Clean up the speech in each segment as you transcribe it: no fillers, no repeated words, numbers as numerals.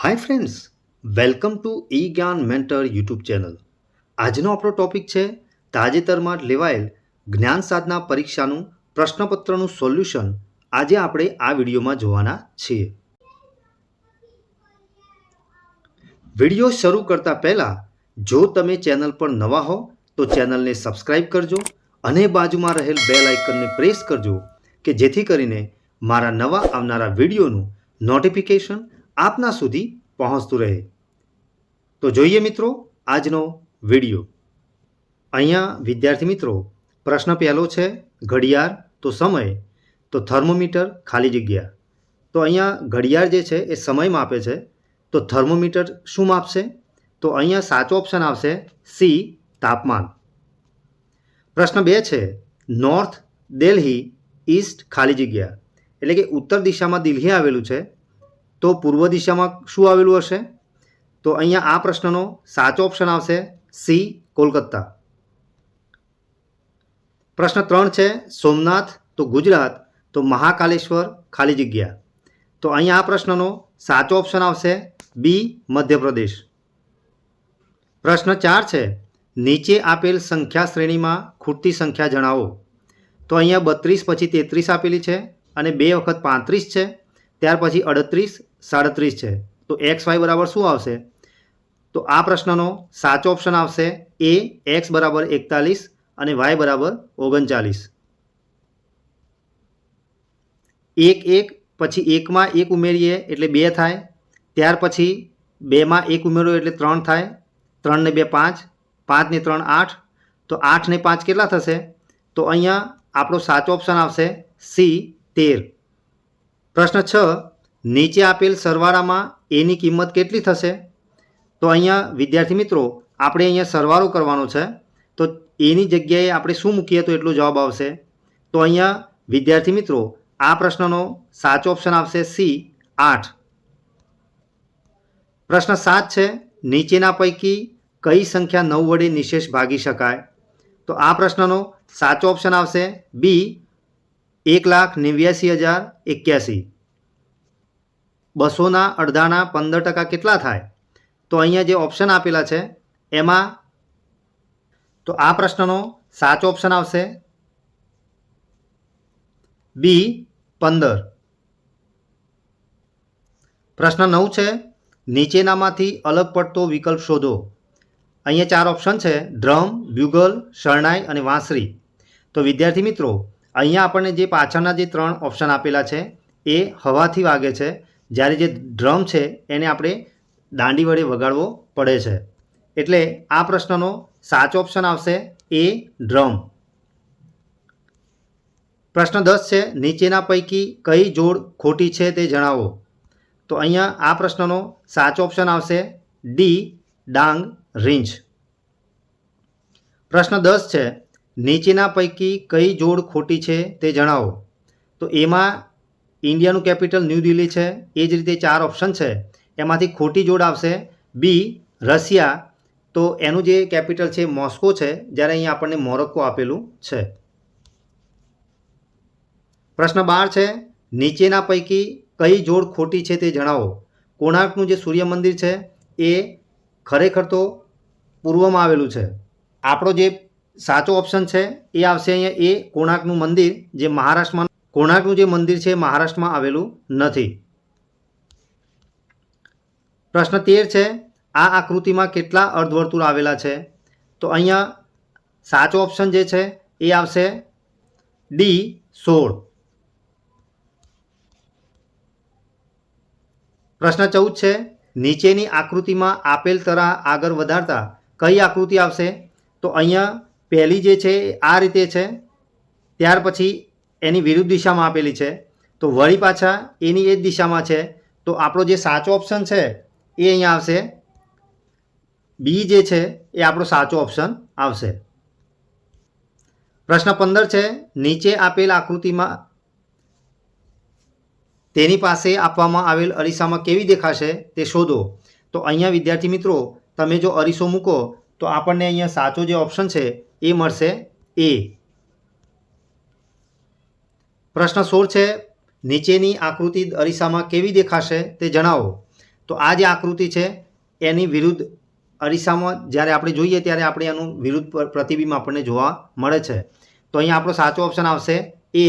Hi friends, welcome to ઈ જ્ઞાન mentor YouTube channel. આજનો આપણો ટોપિક છે તાજેતરમાં જ લેવાયેલ જ્ઞાન સાધના પરીક્ષાનું પ્રશ્નપત્રનું સોલ્યુશન. આજે આપણે આ વિડીયોમાં જોવાના છીએ. વિડીયો શરૂ કરતા પહેલાં જો તમે ચેનલ પર નવા હો તો ચેનલને સબસ્ક્રાઈબ કરજો અને બાજુમાં રહેલ બેલ આઇકનને પ્રેસ કરજો કે જેથી કરીને મારા નવા આવનારા વિડીયોનું નોટિફિકેશન આપના સુધી પહોંચતું રહે. તો જોઈએ મિત્રો આજનો વિડીયો. અહીંયા વિદ્યાર્થી મિત્રો પ્રશ્ન પહેલો છે ઘડિયાળ તો સમય, તો થર્મોમીટર ખાલી જગ્યા. તો અહીંયા ઘડિયાળ જે છે એ સમય માપે છે, તો થર્મોમીટર શું માપશે? તો અહીંયા સાચો ઓપ્શન આવશે સી, તાપમાન. પ્રશ્ન 2 છે નોર્થ દિલ્હી ઈસ્ટ ખાલી જગ્યા, એટલે કે ઉત્તર દિશામાં દિલ્હી આવેલું છે, તો પૂર્વ દિશામાં શું આવેલું હશે? તો અહીંયા આ પ્રશ્નનો સાચો ઓપ્શન આવશે સી, કોલકાતા. પ્રશ્ન 3 છે સોમનાથ તો ગુજરાત, તો મહાકાલેશ્વર ખાલી જગ્યા. તો અહીંયા આ પ્રશ્નનો સાચો ઓપ્શન આવશે બી, મધ્યપ્રદેશ. પ્રશ્ન 4 છે નીચે આપેલ સંખ્યા શ્રેણીમાં ખૂટતી સંખ્યા જણાવો. તો અહીંયા 32 પછી 33 આપેલી છે અને 2 વખત 35 છે, ત્યાર પછી 38, 37 છે. તો એક્સ વાય બરાબર શું આવશે? તો આ પ્રશ્નનો સાચો ઓપ્શન આવશે એ, એક્સ બરાબર 41 અને વાય બરાબર 39. 1 પછી 1માં 1 ઉમેરીએ એટલે 2 થાય, ત્યાર પછી 2માં 1 ઉમેરો એટલે 3 થાય, 3 ને 2 5, 5 ને 3 8, તો 8 ને 5 કેટલા થશે? તો અહીંયા આપણો સાચો ઓપ્શન આવશે સી, 13. પ્રશ્ન 6 નીચે આપેલ સરવાળામાં એની કિંમત કેટલી થશે? તો અહીંયા વિદ્યાર્થી મિત્રો આપણે અહીંયા સરવાળો કરવાનો છે, તો એની જગ્યાએ આપણે શું મૂકીએ તો એટલો જવાબ આવશે? તો અહીંયા વિદ્યાર્થી મિત્રો આ પ્રશ્નનો સાચો ઓપ્શન આવશે સી, 8. પ્રશ્ન 7 છે નીચેના પૈકી કઈ સંખ્યા 9 વડે નિશેષ ભાગી શકાય? તો આ પ્રશ્નનો સાચો ઓપ્શન આવશે બી, 1,89,081. 200ના અડધાના 15% કેટલા થાય? તો અહીંયા જે ઓપ્શન આપેલા છે એમાં તો આ પ્રશ્નનો સાચો ઓપ્શન આવશે બી, 15. પ્રશ્ન 9 છે નીચેનામાંથી અલગ પડતો વિકલ્પ શોધો. અહીંયા 4 ઓપ્શન છે ડ્રમ, બ્યુગલ, શરણાઈ અને વાંસળી. તો વિદ્યાર્થી મિત્રો અહીંયા આપણને જે પાછળના જે 3 ઓપ્શન આપેલા છે એ હવાથી વાગે છે, જ્યારે જે ડ્રમ છે એને આપણે દાંડી વડે વગાડવો પડે છે. એટલે આ પ્રશ્નનો સાચો ઓપ્શન આવશે એ, ડ્રમ. પ્રશ્ન 10 છે નીચેના પૈકી કઈ જોડ ખોટી છે તે જણાવો. તો અહીંયા આ પ્રશ્નનો સાચો ઓપ્શન આવશે ડી, ડાંગ, રીંછ. પ્રશ્ન 10 છે નીચેના પૈકી કઈ જોડ ખોટી છે તે જણાવો. તો એમાં ઇન્ડિયાનું કેપિટલ ન્યૂ દિલ્હી છે, એ જ રીતે 4 ઓપ્શન છે, એમાંથી ખોટી જોડ આવશે બી, રશિયા. તો એનું જે કેપિટલ છે મોસ્કો છે, જ્યારે અહીંયા આપણને મોરોક્કો આપેલું છે. પ્રશ્ન 12 છે નીચેના પૈકી કઈ જોડ ખોટી છે તે જણાવો. કોણાર્કનું જે સૂર્ય મંદિર છે એ ખરેખર તો પૂર્વમાં આવેલું છે. આપણો જે સાચો ઓપ્શન છે એ આવશે અહીંયા એ, કોણાર્કનું મંદિર, જે મહારાષ્ટ્રમાં કોણાર્કનું જે મંદિર છે મહારાષ્ટ્રમાં આવેલું નથી. પ્રશ્ન 13 છે આ આકૃતિમાં કેટલા અર્ધવર્તુળ આવેલા છે? તો અહીંયા સાચો ઓપ્શન જે છે એ આવશે ડી, 16. પ્રશ્ન 14 છે નીચેની આકૃતિમાં આપેલ તરહ આગળ વધારતા કઈ આકૃતિ આવશે? તો અહીંયા પહેલી જે છે આ રીતે છે, ત્યાર પછી એની વિરુદ્ધ દિશામાં આપેલી છે, તો વળી પાછા એની એ જ દિશામાં છે. તો આપણો જે સાચો ઓપ્શન છે એ અહીંયા આવશે બી, જે છે એ આપણો સાચો ઓપ્શન આવશે. પ્રશ્ન 15 છે નીચે આપેલ આકૃતિમાં તેની પાસે આપવામાં આવેલ અરીસામાં કેવી દેખાશે તે શોધો. તો અહીંયા વિદ્યાર્થી મિત્રો તમે જો અરીસો મૂકો તો આપણને અહીંયા સાચો જે ઓપ્શન છે એ મળશે એ. પ્રશ્ન 16 છે નીચેની આકૃતિ અરીસામાં કેવી દેખાશે તે જણાવો. તો તો આ જે આકૃતિ છે એની વિરુદ્ધ અરીસામાં જ્યારે આપણે જોઈએ ત્યારે આપણે એનું વિરુદ્ધ પ્રતિબિંબ આપણને જોવા મળે છે. તો અહીંયા આપણો સાચો ઓપ્શન આવશે એ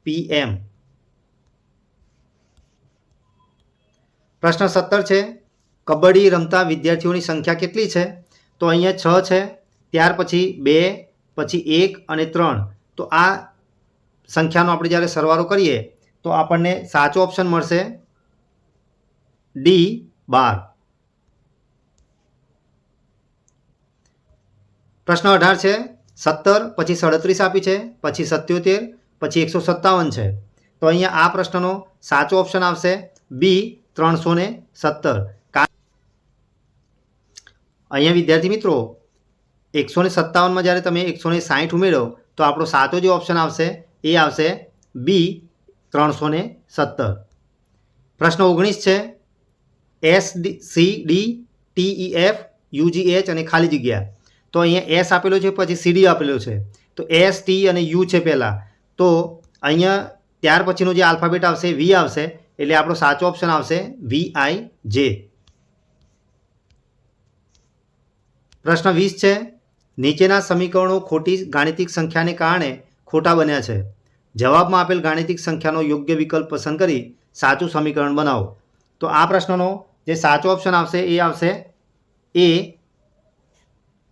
PM. પ્રશ્ન 17 છે, કબડ્ડી રમતા વિદ્યાર્થીઓની સંખ્યા કેટલી છે? તો અહીંયા 6 છે, ત્યાર પછી 2, પછી 1 અને 3. તો આ સંખ્યાનો આપણે જ્યારે સરવાળો કરીએ તો આપણને સાચો ઓપ્શન મળશે D12. પ્રશ્ન 18 છે, 17 પછી 37 આપી છે, પછી 77, પછી 157 છે. તો અહીંયા આ પ્રશ્નનો સાચો ઓપ્શન આવશે B317. અહીંયા વિદ્યાર્થી મિત્રો 157માં જ્યારે તમે 160 ઉમેરો તો આપણો સાચો જે ઓપ્શન આવશે એ આવશે B317. પ્રશ્ન 19 છે, SCDTEF UGH અને ખાલી જગ્યા. તો અહીંયા S આપેલો છે, પછી CD આપેલો છે. તો S, T અને U છે પહેલાં. તો અહીંયા ત્યાર પછીનો જે આલ્ફાબેટ આવશે V આવશે, એટલે આપણો સાચો ઓપ્શન આવશે VIJ. પ્રશ્ન 20 છે, નીચેના સમીકરણો ખોટી ગાણિતિક સંખ્યાને કારણે ખોટા બન્યા છે. જવાબમાં આપેલ ગાણિતિક સંખ્યાનો યોગ્ય વિકલ્પ પસંદ કરી સાચું સમીકરણ બનાવો. તો આ પ્રશ્નનો જે સાચો ઓપ્શન આવશે એ આવશે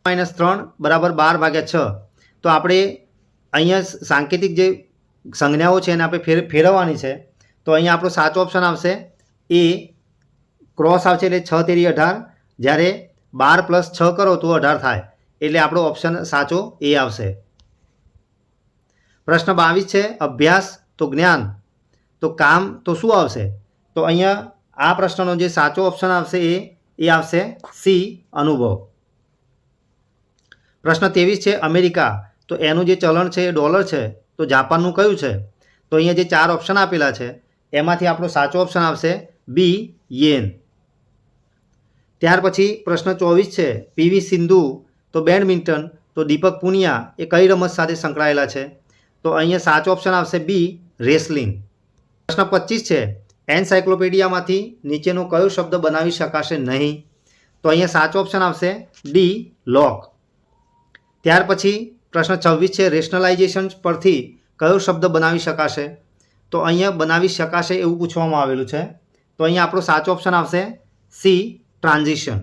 A -3 બરાબર 12/6. તો આપણે અહીંયા સાંકેતિક જે સંજ્ઞાઓ છે એને આપણે ફેરવવાની છે. તો અહીંયા આપણો સાચો ઓપ્શન આવશે A, ક્રોસ આવશે એટલે 6 તેરી 18, જ્યારે 12 + 6 કરો તો 18 થાય, એટલે આપણો ઓપ્શન સાચો A આવશે. પ્રશ્ન 22 છે, અભ્યાસ તો જ્ઞાન તો કામ તો શું આવશે? તો અહીંયા આ પ્રશ્નનો જે સાચો ઓપ્શન આવશે એ આવશે C, અનુભવ. પ્રશ્ન 23 છે, અમેરિકા તો એનું જે ચલણ છે એ ડોલર છે, તો જાપાનનું કયું છે? તો અહીંયા જે 4 ઓપ્શન આપેલા છે એમાંથી આપણો સાચો ઓપ્શન આવશે B, યેન. ત્યાર પછી પ્રશ્ન 24 છે, PV સિંધુ તો બેડમિન્ટન તો દીપક પુનિયા એ કઈ રમત સાથે સંકળાયેલા છે? તો અહીંયા સાચો ઓપ્શન આવશે B, રેસલિંગ. પ્રશ્ન 25 છે, એન્સાઇક્લોપીડિયામાંથી નીચેનો કયો શબ્દ બનાવી શકાશે નહીં? તો અહીંયા સાચો ઓપ્શન આવશે D, લોક. ત્યાર પછી પ્રશ્ન 26 છે, રેશનલાઇઝેશન પરથી કયો શબ્દ બનાવી શકાશે? તો અહીંયા બનાવી શકાશે એવું પૂછવામાં આવેલું છે. તો અહીંયા આપણો સાચો ઓપ્શન આવશે C, ટ્રાન્ઝિશન.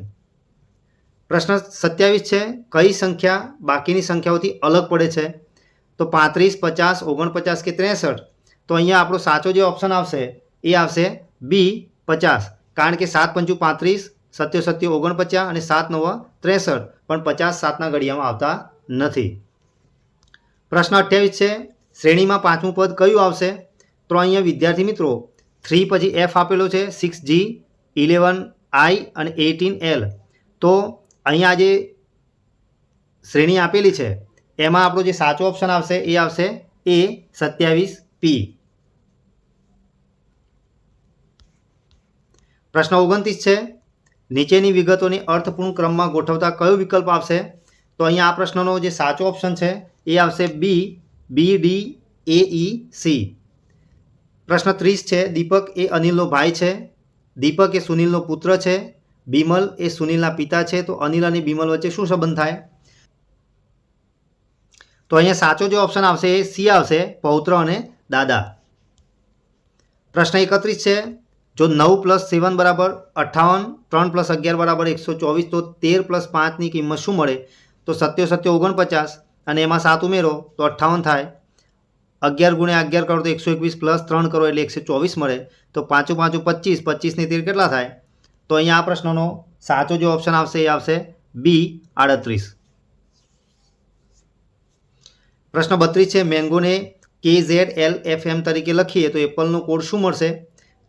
પ્રશ્ન 27 છે, કઈ સંખ્યા બાકીની સંખ્યાઓથી અલગ પડે છે? તો 35, 50, 49 કે 63. તો અહીંયા આપણો સાચો જે ઓપ્શન આવશે એ આવશે B, 50. કારણ કે 7 × 5 = 35, 7 × 7 = 49 અને 7 × 9 = 63, પણ 50 7ના ઘડિયામાં આવતા નથી. પ્રશ્ન 28 છે, શ્રેણીમાં 5મું પદ કયું આવશે? તો અહીંયા વિદ્યાર્થી મિત્રો 3 પછી F આપેલો છે, 6G, 11I અને 18L. તો અહીંયા જે શ્રેણી આપેલી છે એમાં આપણો જે સાચો ઓપ્શન આવશે એ આવશે A, 27P. પ્રશ્ન 29 છે, નીચેની વિગતોને અર્થપૂર્ણ ક્રમમાં ગોઠવતા કયો વિકલ્પ આવશે? તો અહીંયા આ પ્રશ્નનો જે સાચો ઓપ્શન છે એ આવશે B, D, A, E, C. પ્રશ્ન 30 છે, દીપક એ અનિલનો ભાઈ છે, દીપક એ સુનિલનો પુત્ર છે, બિમલ એ સુનિલના પિતા છે, તો અનિલ અને બિમલ વચ્ચે શું સંબંધ થાય? તો અહીંયા સાચો જે ઓપ્શન આવશે એ C આવશે, પૌત્ર અને દાદા. પ્રશ્ન 31 છે, જો 9 + 7 = 58, 3 + 11 = 124, તો 13 + 5ની કિંમત શું મળે? તો 7 × 7 = 49 અને એમાં 7 ઉમેરો તો 58 થાય. 11 × 11 કરો તો 121 + 3 કરો એટલે 124 મળે. તો 5 × 5 = 25, 25 ને 13 કેટલા થાય? તો અહીંયા આ પ્રશ્નનો સાચો જે ઓપ્શન આવશે એ આવશે B, 38. પ્રશ્ન 32 છે, મેંગોને KZLFM તરીકે લખીએ તો એપલનો કોડ શું મળશે?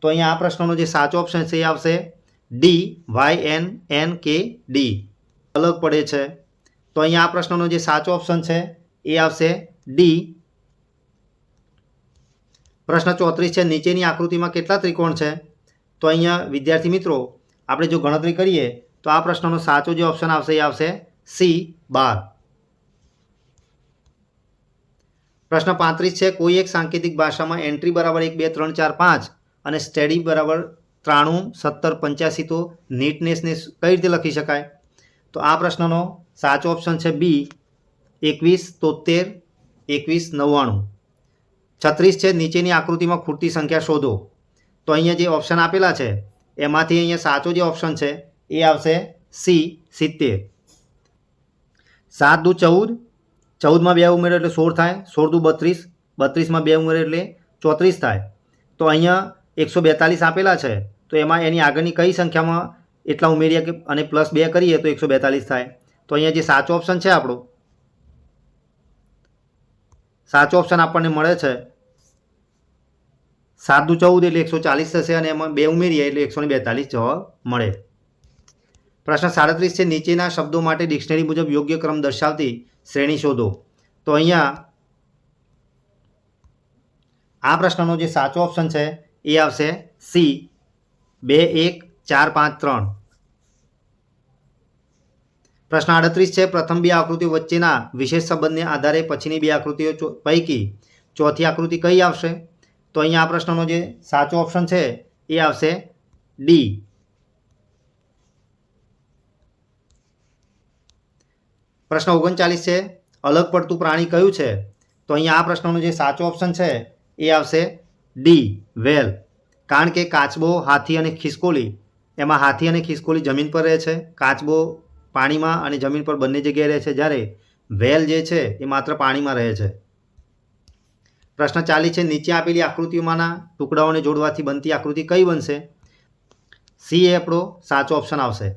તો અહીંયા આ પ્રશ્નનો જે સાચો ઓપ્શન છે એ આવશે D, YNNKD. અલગ પડે છે. તો અહીંયા આ પ્રશ્નનો જે સાચો ઓપ્શન છે એ આવશે D. પ્રશ્ન 34 છે, નીચેની આકૃતિમાં કેટલા ત્રિકોણ છે? તો અહીંયા વિદ્યાર્થી મિત્રો આપણે જો ગણતરી કરીએ તો આ પ્રશ્નનો સાચો જે ઓપ્શન આવશે એ આવશે C, 12. પ્રશ્ન 35 છે, કોઈ એક સાંકેતિક ભાષામાં એન્ટ્રી = 1 2 3 4 5 અને સ્ટેડી = 93 17 85 તો નીટનેસને કઈ રીતે લખી શકાય? તો આ પ્રશ્નનો સાચો ઓપ્શન છે બી 21 73 21 99. 36 છે નીચેની આકૃતિમાં ખૂટતી સંખ્યા શોધો. તો અહીંયા જે ઓપ્શન આપેલા છે એમાંથી અહીંયા સાચો જે ઓપ્શન છે એ આવશે સી 70. 7 દુ 14, 14માં 2 ઉમેરો એટલે 16 થાય, 16 દુ 32, 32માં 2 ઉમેરો એટલે 34 થાય. તો અહીંયા 142 આપેલા છે તો એમાં એની આગળની કઈ સંખ્યામાં એટલા ઉમેરીએ કે અને +2 કરીએ તો 142 થાય. તો અહીંયા જે સાચો ઓપ્શન છે આપણો સાચો ઓપ્શન આપણને મળે છે 7 દુ 14 એટલે 140 થશે અને એમાં 2 ઉમેરીએ એટલે 142 જવાબ મળે. પ્રશ્ન 37 છે નીચેના શબ્દો માટે ડિક્શનરી મુજબ યોગ્ય ક્રમ દર્શાવતી શ્રેણી શોધો. તો અહીંયા આ પ્રશ્નનો જે સાચો ઓપ્શન છે એ આવશે સી 2 1 4 5 3. પ્રશ્ન 38 છે પ્રથમ બે આકૃતિઓ વચ્ચેના વિશેષ સંબંધને આધારે પછીની બે આકૃતિઓ પૈકી ચોથી આકૃતિ કઈ આવશે? તો અહીંયા આ પ્રશ્નનો જે સાચો ઓપ્શન છે એ આવશે ડી. પ્રશ્ન 39 છે અલગ પડતું પ્રાણી કયું છે? તો અહીંયા આ પ્રશ્નનો જે સાચો ઓપ્શન છે એ આવશે ડી વેલ. કારણ કે કાચબો, હાથી અને ખિસકોલી, એમાં હાથી અને ખિસકોલી જમીન પર રહે છે, કાચબો પાણીમાં અને જમીન પર બંને જગ્યાએ રહે છે, જ્યારે વેલ જે છે એ માત્ર પાણીમાં રહે છે. પ્રશ્ન 40 છે નીચે આપેલી આકૃતિઓમાંના ટુકડાઓને જોડવાથી બનતી આકૃતિ કઈ બનશે? સી એ આપણો સાચો ઓપ્શન આવશે.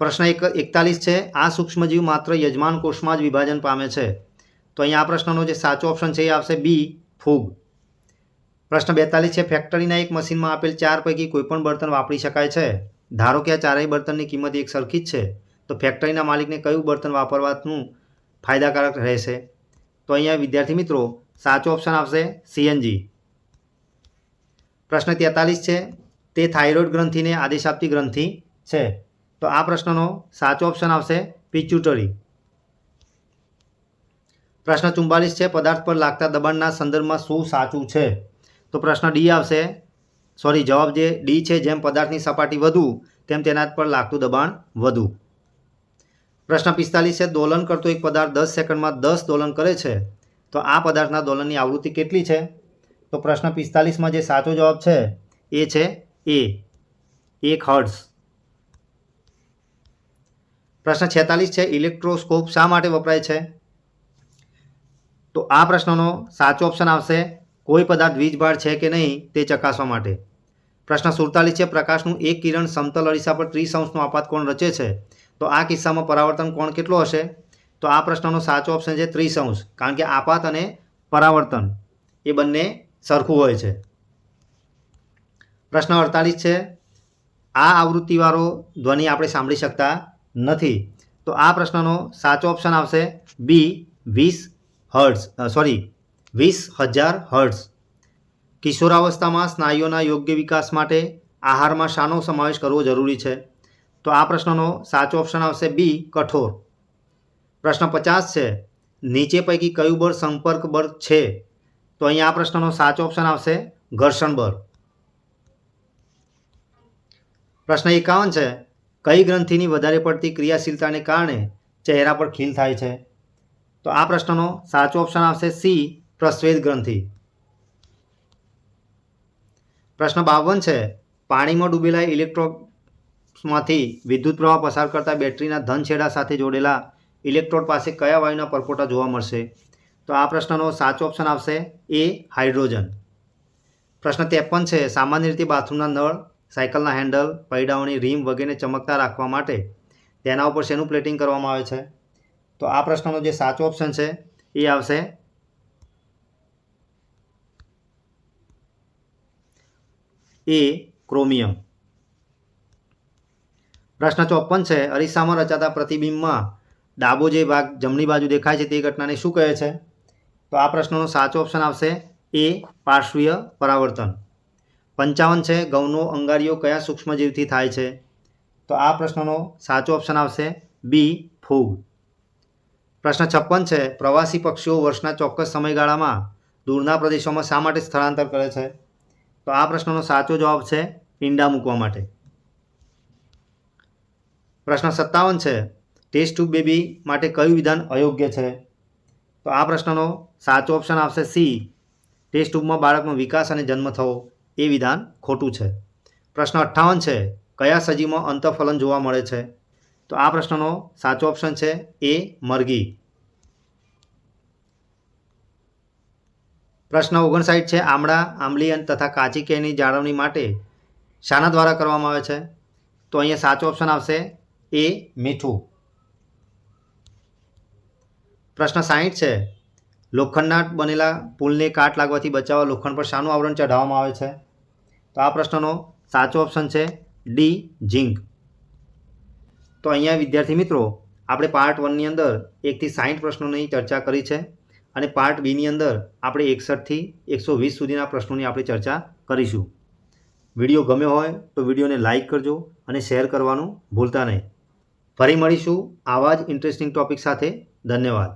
પ્રશ્ન 41 છે આ સૂક્ષ્મજીવ માત્ર યજમાન કોષમાં જ વિભાજન પામે છે. તો અહીંયા આ પ્રશ્નનો જે સાચો ઓપ્શન છે એ આવશે બી ફૂગ. પ્રશ્ન 42 છે ફેક્ટરીના એક મશીનમાં આપેલ 4 પૈકી કોઈપણ બર્તન વાપરી શકાય છે. ધારો કે આ ચારેય બર્તનની કિંમત એક સરખી જ છે તો ફેક્ટરીના માલિકને કયું બર્તન વાપરવાનું ફાયદાકારક રહેશે? તો અહીંયા વિદ્યાર્થી મિત્રો સાચો ઓપ્શન આવશે સીએનજી. પ્રશ્ન 43 છે તે થાઇરોઇડ ગ્રંથિને આદેશ આપતી ગ્રંથિ છે. તો આ પ્રશ્નનો સાચો ઓપ્શન આવશે પિચ્યુટરી. પ્રશ્ન 44 છે પદાર્થ પર લાગતા દબાણના સંદર્ભમાં શું સાચું છે? તો પ્રશ્ન ડી આવશે, જવાબ જે ડી છે જેમ પદાર્થની સપાટી વધુ તેમ તેના પર લાગતું દબાણ વધુ. પ્રશ્ન 45 છે દોલન કરતો એક પદાર્થ 10 સેકન્ડમાં 10 દોલન કરે છે તો આ પદાર્થના દોલનની આવૃત્તિ કેટલી છે? તો પ્રશ્ન 45માં જે સાચો જવાબ છે એ છે એ 1 હર્ટ્ઝ. પ્રશ્ન 46 છે ઇલેક્ટ્રોસ્કોપ શા માટે વપરાય છે? તો આ પ્રશ્નનો સાચો ઓપ્શન આવશે કોઈ પદાર્થ વીજભાર છે કે નહીં તે ચકાસવા માટે. પ્રશ્ન 47 છે પ્રકાશનું એક કિરણ સમતલ અરીસા પર 30 અંશનો આપાત કોણ રચે છે તો આ કિસ્સામાં પરાવર્તન કોણ કેટલો હશે? તો આ પ્રશ્નનો સાચો ઓપ્શન છે 30 અંશ. કારણ કે આપાત અને પરાવર્તન એ બંને સરખું હોય છે. પ્રશ્ન 48 છે આ આવૃત્તિવાળો ધ્વનિ આપણે સાંભળી શકતા નથી. તો આ પ્રશ્નનો સાચો ઓપ્શન આવશે બી 20,000 હર્ટ્ઝ. કિશોરાવસ્થામાં સ્નાયુઓના યોગ્ય વિકાસ માટે આહારમાં શાનો સમાવેશ કરવો જરૂરી છે? તો આ પ્રશ્નનો સાચો ઓપ્શન આવશે બી કઠોર. પ્રશ્ન 50 છે નીચે પૈકી કયું બળ સંપર્ક બળ છે? તો અહીંયા આ પ્રશ્નનો સાચો ઓપ્શન આવશે ઘર્ષણ બળ. પ્રશ્ન 51 છે કઈ ગ્રંથિની વધારે પડતી ક્રિયાશીલતાને કારણે ચહેરા પર ખીલ થાય છે? તો આ પ્રશ્નનો સાચો ઓપ્શન આવશે સી પ્રસ્વેદ ગ્રંથિ. પ્રશ્ન 52 છે પાણીમાં ડૂબેલા ઇલેક્ટ્રોડ્સમાંથી વિદ્યુત પ્રવાહ પસાર કરતા બેટરીના ધન છેડા સાથે જોડેલા ઇલેક્ટ્રોડ પાસે કયા વાયુના પરપોટા જોવા મળશે? તો આ પ્રશ્નનો સાચો ઓપ્શન આવશે એ હાઇડ્રોજન. પ્રશ્ન 53 છે સામાન્ય રીતે બાથરૂમના નળ, સાયકલના હેન્ડલ, પૈડાઓની રીમ વગેરે ચમકતા રાખવા માટે તેના ઉપર શેનું પ્લેટિંગ કરવામાં આવે છે? તો આ પ્રશ્નનો જે સાચો ઓપ્શન છે એ આવશે એ ક્રોમિયમ. પ્રશ્ન 54 છે અરીસામાં રચાતા પ્રતિબિંબમાં ડાબો જે ભાગ જમણી બાજુ દેખાય છે તે ઘટનાને શું કહે છે? તો આ પ્રશ્નનો સાચો ઓપ્શન આવશે એ પાર્શ્વીય પરાવર્તન. 55 છે ઘઉંનો અંગારીઓ કયા સૂક્ષ્મજીવથી થાય છે? તો આ પ્રશ્નનો સાચો ઓપ્શન આવશે બી ફૂગ. પ્રશ્ન 56 છે પ્રવાસી પક્ષીઓ વર્ષના ચોક્કસ સમયગાળામાં દૂરના પ્રદેશોમાં શા માટે સ્થળાંતર કરે છે? તો આ પ્રશ્નનો સાચો જવાબ છે ઈંડા મૂકવા માટે. પ્રશ્ન 57 છે, ટેસ્ટ ટ્યુબ બેબી માટે કયું વિધાન અયોગ્ય છે? તો આ પ્રશ્નનો સાચો ઓપ્શન આવશે સી, ટેસ્ટ ટ્યુબમાં બાળકનો વિકાસ અને જન્મ થવો એ વિધાન ખોટું છે. પ્રશ્ન 58 છે, કયા સજીવમાં અંતઃફલન જોવા મળે છે? તો આ પ્રશ્નનો સાચો ઓપ્શન છે એ, મરઘી. પ્રશ્ન 59 છે, આમળા, આંબલી તથા કાચી કેળની જાળવણી માટે શાના દ્વારા કરવામાં આવે છે? તો અહીંયા સાચો ઓપ્શન આવશે એ, મીઠું. પ્રશ્ન 60 છે, લોખંડના બનેલા પુલને કાટ લાગવાથી બચાવવા લોખંડ પર શાનું આવરણ ચઢાવવામાં આવે છે? તો આ પ્રશ્નનો સાચો ઓપ્શન છે ડી, ઝીંક. તો અહીંયા વિદ્યાર્થી મિત્રો આપણે પાર્ટ 1ની અંદર 1 થી 60 પ્રશ્નોની ચર્ચા કરી છે અને પાર્ટ 2ની અંદર આપણે 61 થી 120 સુધીના પ્રશ્નોની આપણે ચર્ચા કરીશું. વિડીયો ગમ્યો હોય તો વિડીયોને લાઇક કરજો અને શેર કરવાનું ભૂલતા નહીં. ફરી મળીશું આવા જ ઇન્ટરેસ્ટિંગ ટોપિક સાથે. ધન્યવાદ.